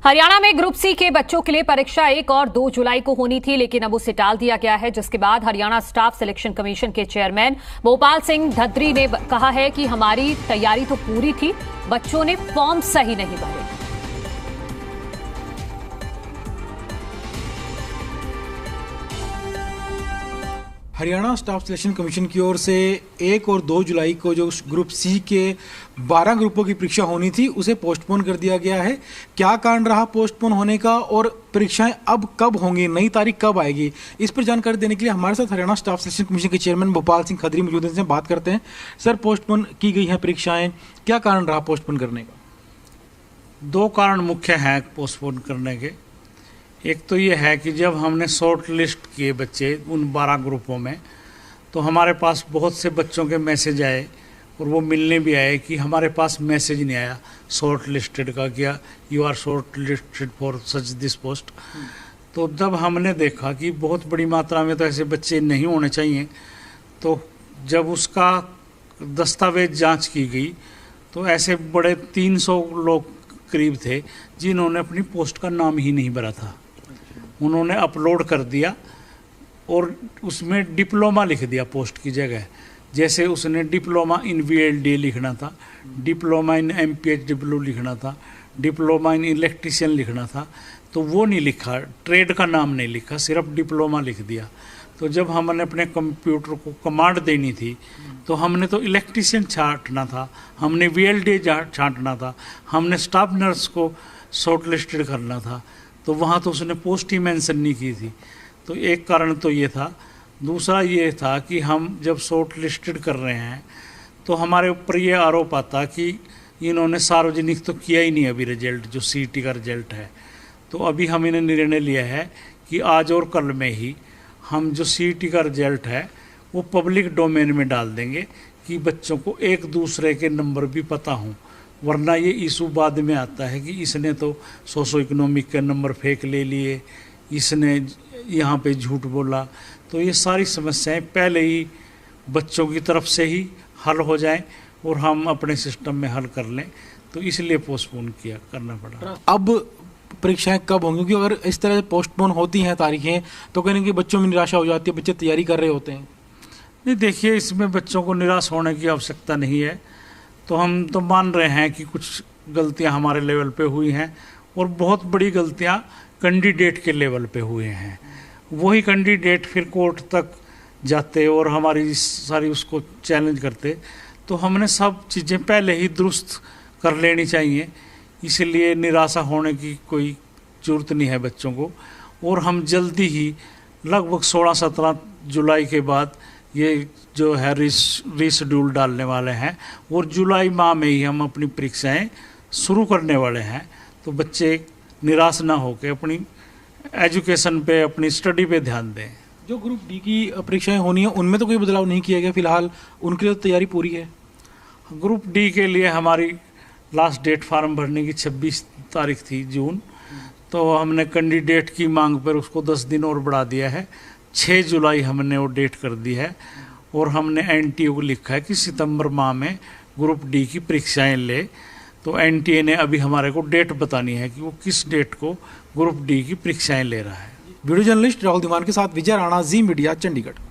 हरियाणा में group C के बच्चों के लिए परीक्षा 1 और 2 जुलाई को होनी थी, लेकिन अब उसे टाल दिया गया है, जिसके बाद हरियाणा स्टाफ सिलेक्शन कमीशन के चेयरमैन भोपाल सिंह धद्री ने कहा है कि हमारी तैयारी तो पूरी थी, बच्चों ने फॉर्म सही नहीं भरे। हरियाणा स्टाफ सिलेक्शन कमीशन की ओर से 1 और 2 जुलाई को जो ग्रुप सी के 12 ग्रुपों की परीक्षा होनी थी उसे पोस्टपोन कर दिया गया है। क्या कारण रहा पोस्टपोन होने का और परीक्षाएं अब कब होंगी, नई तारीख कब आएगी, इस पर जानकारी देने के लिए हमारे साथ हरियाणा स्टाफ सिलेक्शन कमीशन के चेयरमैन भोपाल सिंह धद्री मौजूद हैं। बात करते हैं। सर, पोस्टपोन की गई हैं परीक्षाएं, क्या कारण रहा पोस्टपोन करने का? 2 कारण मुख्य हैं पोस्टपोन करने के। एक तो ये है कि जब हमने शॉर्ट लिस्ट किए बच्चे उन 12 ग्रुपों में, तो हमारे पास बहुत से बच्चों के मैसेज आए और वो मिलने भी आए कि हमारे पास मैसेज नहीं आया शॉर्ट लिस्टेड का, क्या you are short listed for such this post. तो जब हमने देखा कि बहुत बड़ी मात्रा में तो ऐसे बच्चे नहीं होने चाहिए, तो जब उसका दस्तावेज जांच की गई तो ऐसे बड़े 300 लोग करीब थे जिन्होंने अपनी पोस्ट का नाम ही नहीं भरा था। उन्होंने अपलोड कर दिया और उसमें डिप्लोमा लिख दिया पोस्ट की जगह। जैसे उसने डिप्लोमा इन VLD लिखना था, डिप्लोमा इन MPHW लिखना था, डिप्लोमा इन इलेक्ट्रीशियन लिखना था, तो वो नहीं लिखा, ट्रेड का नाम नहीं लिखा, सिर्फ डिप्लोमा लिख दिया। तो जब हमने अपने कंप्यूटर को कमांड देनी थी तो हमने तो इलेक्ट्रीशियन छांटना था, हमने VLD छांटना था, हमने स्टाफ नर्स को शॉर्ट लिस्टेड करना था, तो वहाँ तो उसने पोस्ट ही मेंशन नहीं की थी। तो एक कारण तो ये था। दूसरा ये था कि हम जब शॉर्ट लिस्टेड कर रहे हैं तो हमारे ऊपर ये आरोप आता कि इन्होंने सार्वजनिक तो किया ही नहीं अभी रिजल्ट, जो CET का रिजल्ट है। तो अभी हम इन्हें निर्णय लिया है कि आज और कल में ही हम जो CET का रिजल्ट है वो पब्लिक डोमेन में डाल देंगे कि बच्चों को एक दूसरे के नंबर भी पता हों, वरना ये इशू बाद में आता है कि इसने तो सोशो इकोनॉमिक के नंबर फेक ले लिए, इसने यहाँ पे झूठ बोला। तो ये सारी समस्याएं पहले ही बच्चों की तरफ से ही हल हो जाएं और हम अपने सिस्टम में हल कर लें, तो इसलिए पोस्टपोन करना पड़ा। अब परीक्षाएं कब होंगी? क्योंकि अगर इस तरह से पोस्टपोन होती हैं तारीखें तो कहीं ना कहीं बच्चों में निराशा हो जाती है, बच्चे तैयारी कर रहे होते हैं। नहीं, देखिए, इसमें बच्चों को निराश होने की आवश्यकता नहीं है। तो हम तो मान रहे हैं कि कुछ गलतियां हमारे लेवल पे हुई हैं और बहुत बड़ी गलतियां कैंडिडेट के लेवल पे हुए हैं। वही कैंडिडेट फिर कोर्ट तक जाते और हमारी सारी उसको चैलेंज करते, तो हमने सब चीज़ें पहले ही दुरुस्त कर लेनी चाहिए। इसलिए निराशा होने की कोई ज़रूरत नहीं है बच्चों को। और हम जल्दी ही लगभग 16-17 जुलाई के बाद ये जो है रीशेड्यूल डालने वाले हैं और जुलाई माह में ही हम अपनी परीक्षाएं शुरू करने वाले हैं। तो बच्चे निराश ना होकर अपनी एजुकेशन पे, अपनी स्टडी पे ध्यान दें। जो ग्रुप डी की परीक्षाएं होनी है उनमें तो कोई बदलाव नहीं किया गया फिलहाल, उनके लिए तो तैयारी पूरी है। ग्रुप डी के लिए हमारी लास्ट डेट फार्म भरने की 26 तारीख थी जून, तो हमने कैंडिडेट की मांग पर उसको 10 दिन और बढ़ा दिया है। 6 जुलाई हमने वो डेट कर दी है और हमने NTA को लिखा है कि सितंबर माह में ग्रुप डी की परीक्षाएं ले। तो NTA ने अभी हमारे को डेट बतानी है कि वो किस डेट को ग्रुप डी की परीक्षाएं ले रहा है। वीडियो जर्नलिस्ट राहुल धीमान के साथ विजय राणा, जी मीडिया, चंडीगढ़।